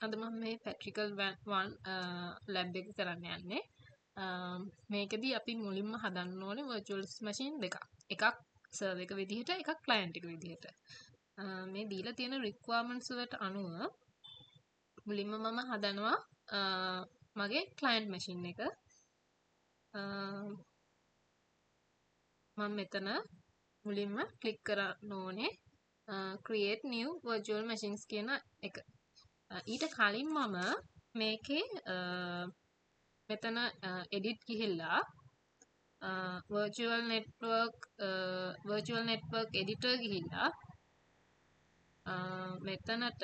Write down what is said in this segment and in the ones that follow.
අද මම මේ පැට්‍රිකල් 1 ලැබ් එක කරන්න යන්නේ. මේකෙදී අපි මුලින්ම හදන්න ඕනේ virtual machine දෙකක්. එකක් server එක විදිහට, එකක් client එක විදිහට. මේ දීලා තියෙන requirements වලට අනුව මුලින්ම මම හදනවා මගේ client machine එක. මම මෙතන මුලින්ම ක්ලික් කරන්න ඕනේ create new virtual machines කියන එක. ඊට කලින් මම මේකේ මෙතන edit ගිහිල්ලා virtual network editor ගිහිල්ලා මෙතනට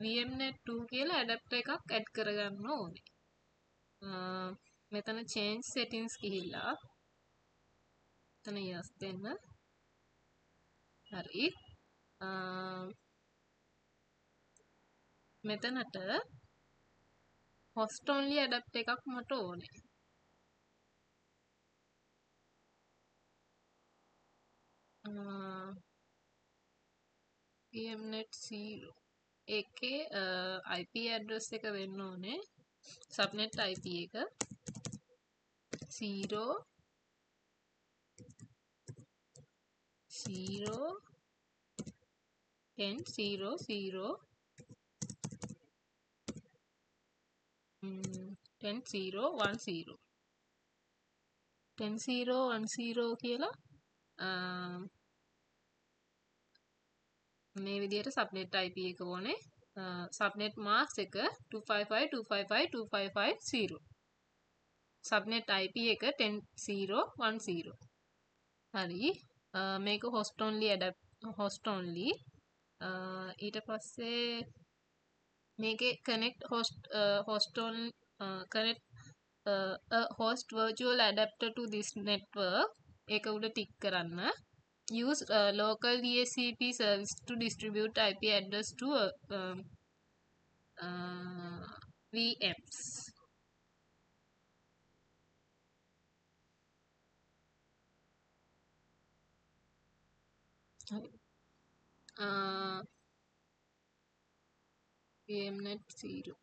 VMnet 2 කියලා adapter එකක් add කරගන්න ඕනේ. මෙතන change settings ගිහිල්ලා මෙතන yes දෙන්න. හරි. මෙතනට host only adapter එකක් මට ඕනේ. VMnet 0 ඒකේ IP address එක වෙන්න ඕනේ subnet IP එක 0 0 10 0 0 10 0 1 0 10 0 1 0 කියලා මේ විදිහට subnet IP එක ඕනේ subnet mask එක 255.255.255.0 subnet IP එක 10.0.10 හරි මේක host only ඊට පස්සේ මේකේ connect host on connect a host virtual adapter to this network ඒක උඩ ටික් කරන්න use local DHCP service to distribute IP address to VMs. VMnet 0.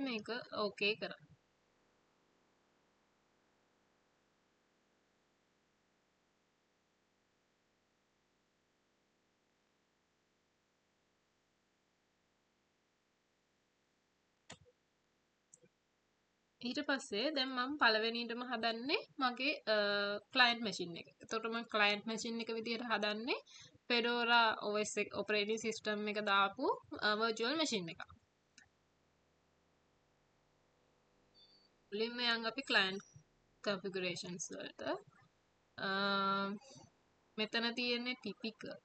මේක ඕකේ කරා. ඊට පස්සේ දැන් මම පළවෙනියටම හදන්නේ මගේ client machine එක. එතකොට මම client machine එක විදිහට හදන්නේ Fedora OS එක operating system එක දාපු virtual machine එකක්. මුලින්ම යන් අපි client configurations වලට මෙතන තියෙන්නේ typical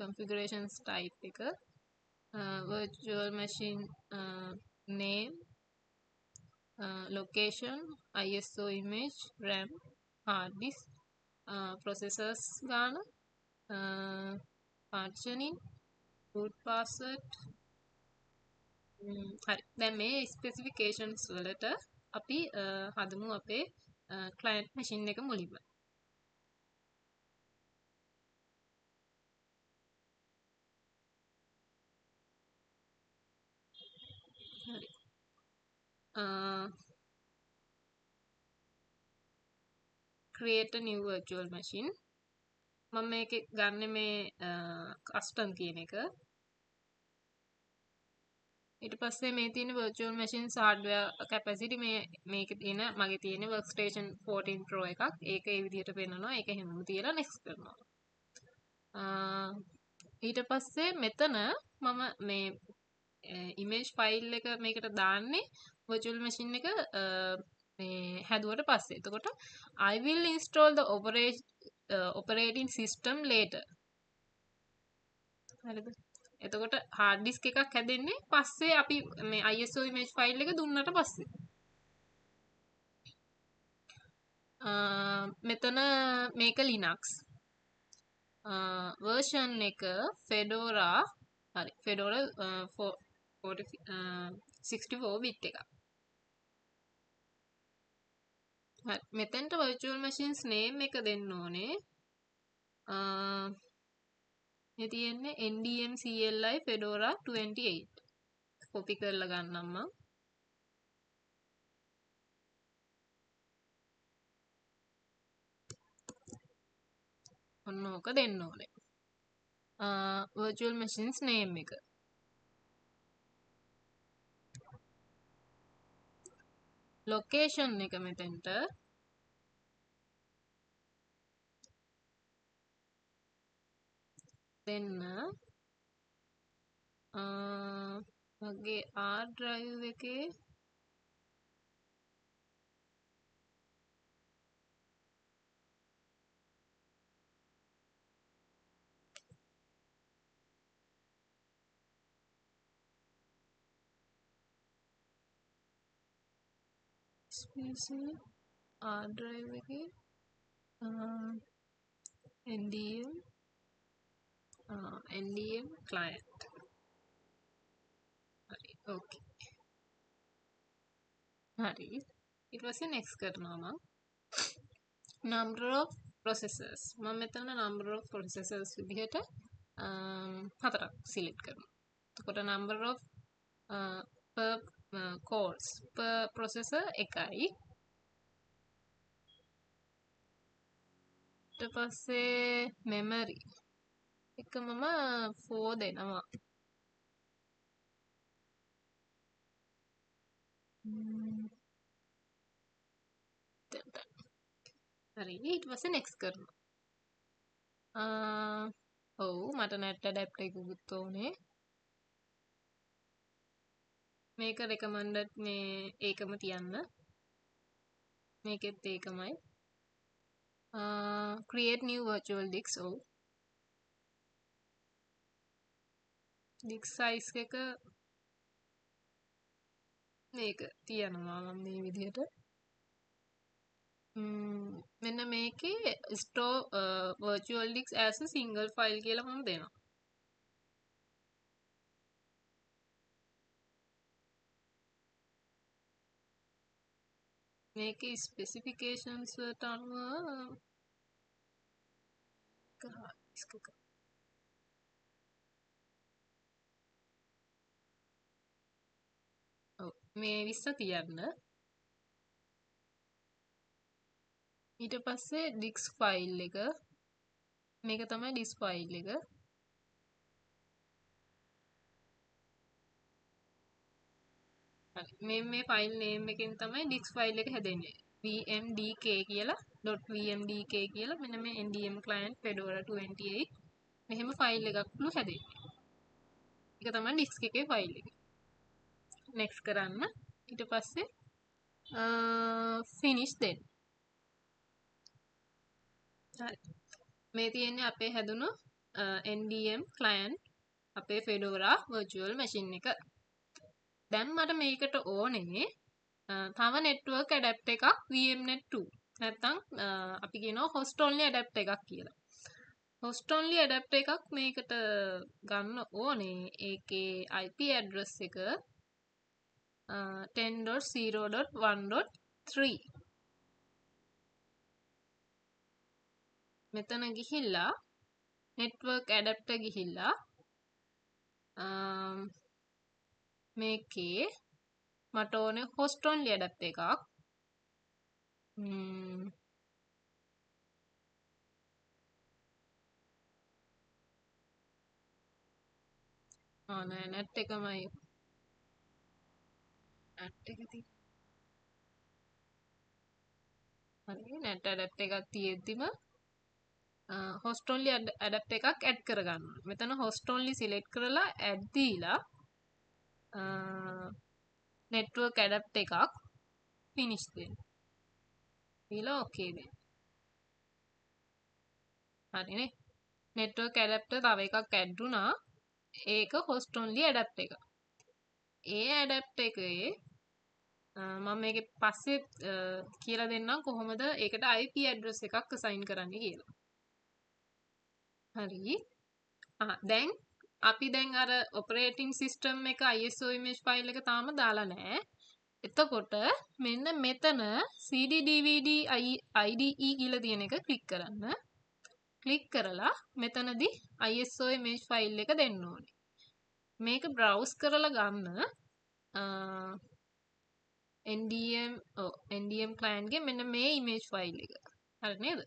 configurations type එක virtual machine name location ISO image RAM hard disk processors ගාන partitioning root password හරි දැන් මේ specifications වලට අපි හදමු අපේ client machine එක මුලින්ම හරි create a new virtual machine මම මේකේ ගන්න මේ custom කියන එක ඊට පස්සේ මේ තියෙන virtual machines hardware capacity මේකේ තියෙන මගේ තියෙන workstation 14 pro එකක් ඒක ඒ විදිහට පෙන්නනවා ඒක හැමෝම තියලා next කරනවා ඊට පස්සේ මෙතන මම මේ image file එක මේකට දාන්නේ virtual machine එක මේ හැදුවට පස්සේ එතකොට I will install the operating system later හරිද එතකොට hard disk එකක් හැදෙන්නේ පස්සේ අපි මේ ISO image file එක දුන්නට පස්සේ මෙතන මේක Linux version එක Fedora හරි Fedora 64 bit එක හරි මෙතෙන්ට virtual machines name එක දෙන්න ඕනේ. මේ තියෙන්නේ NDM CLI Fedora 28. කොපි කරලා ගන්නම් මම. ඔන්න ඕක දෙන්න ඕනේ. virtual machines name එක. location එක මෙතෙන්ට දෙන්න මගේ R drive එකේ PC R drive එකේ NDM NDM client. හරි okay. හරි ඊට පස්සේ next කරනවා මම. number of processors මම මෙතන number of processors විදිහට හතරක් select කරනවා. එතකොට number of per cores per processor එකයි. ඊට පස්සේ memory එක මම 4 දෙනවා. හරි ඊට පස්සේ next කරනවා. ඔව් මට net adapter එකකුත් ඕනේ. මේක recommended මේ ඒකම තියන්න. මේකෙත් ඒකමයි. create new virtual disk. ඔව් disk size එක මේක තියනවා මම මේ විදිහට. මෙන්න මේකේ store virtual disk as a single file කියලා මම දෙනවා. මේකේ specifications වලට අනුව මේ 20 තියන්න. ඊට පස්සේ disk file එක මේක තමයි disk file එක. හරි මේ file name එකෙන් තමයි disk file එක හැදෙන්නේ. vmdk කියලා .vmdk කියලා මෙන්න මේ ndm client fedora 28 මෙහෙම file එකක්ලු හැදෙන්නේ. ඒක තමයි disk එකේ file එක. next කරන්න. ඊට පස්සේ finish දෙන්න. හරි මේ තියෙන්නේ අපේ හැදුණු ndm client අපේ fedora virtual machine එක. දැන් මට මේකට ඕනේ තව network adapter එකක් vmnet 2 නැත්නම් අපි කියනවා host only adapter එකක් කියලා. host only adapter එකක් මේකට ගන්න ඕනේ. ඒකේ IP address එක 10.0.1.3 මෙතන ගිහිල්ලා network adapter ගිහිල්ලා මේකේ මට ඕනේ host only adapter එකක්. නෑ net එකමයි net එක හරි net adapter එකක් තියෙද්දිම host only adapter එකක් add කරගන්න. මෙතන host only select කරලා add දීලා network adapter එකක් finish දෙන්න. දීලා okay දෙන්න. හරිනේ. network adapter තව එකක් add වුණා. ඒක host only adapter එක. ඒ adapter එකේ මම මේකේ පස්සේ කියලා දෙන්නම් කොහොමද ඒකට IP address එකක් assign කරන්න කියලා. හරි. දැන් අපි දැන් අර operating system එක ISO image file එක තාම දාලා නැහැ. එතකොට මෙන්න මෙතන CD DVD IDE කියලා තියෙන එක ක්ලික් කරන්න. ක්ලික් කරලා මෙතනදී ISO image file එක දෙන්න ඕනේ. මේක browse කරලා ගන්න NDM client ගේ මෙන්න මේ image file එක. හරි නේද?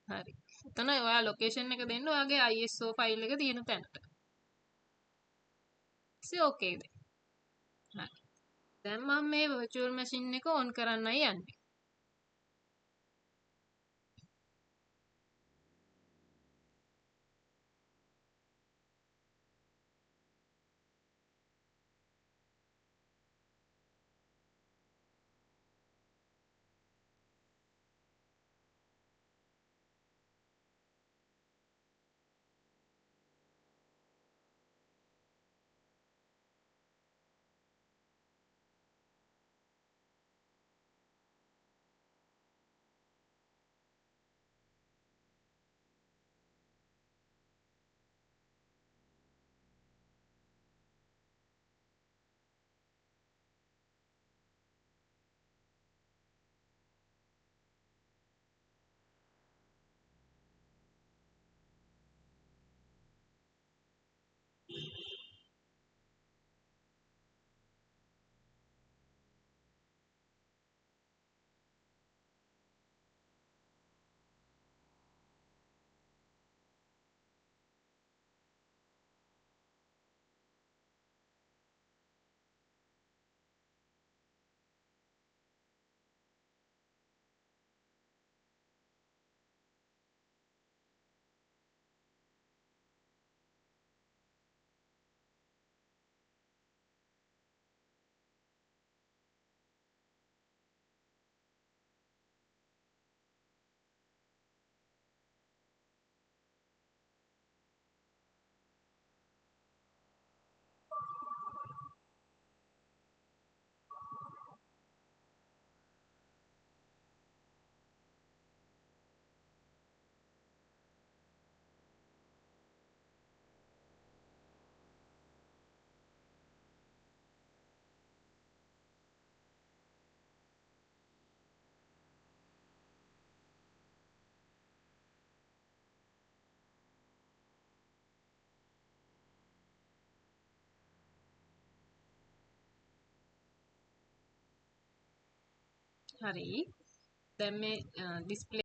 හරි. එතන ඔයා location එක දෙන්න ඔයාගේ ISO file එක තියෙන තැනට. ඕකේ ද? හරි. දැන් මම මේ virtual machine එක on කරන්නයි යන්නේ. හරි. දැන් මේ display